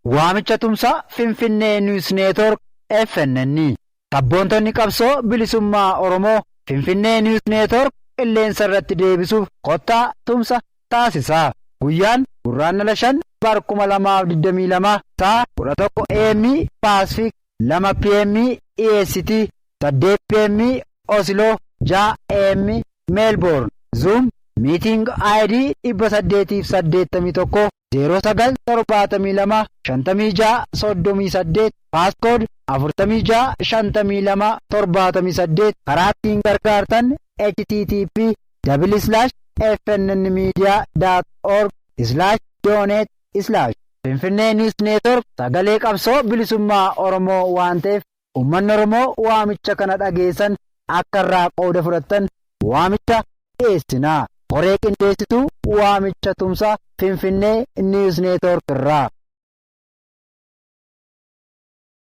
waamicha tumsaa Finfinnee News Network FNN. Sabboontonni qabsoo bilisummaa Oromoo Finfinnee News Network qilleensa irratti deebisuuf kottaa tumsa taasisaa. Guyyaan gurraandhala 5 bara 2022 sa'a 11 AM Pacific 2 PM EST 8 PM Oslo 6 AM Melbourne. Zoom meeting ID 881 0972 56 passcode 46 52 karaa ittiin gargaartan http://fnnmedia.org/donate/ Finfinnee News Network sagalee qabsoo bilisummaa Oromoo waan ta'eef uummanni Oromoo waamicha kana dhageessan akka irraa qooda fudhatan waamicha dhiyeessinaa. Qoree qindeessituu waamicha tumsaa Finfinnee News Network irraa.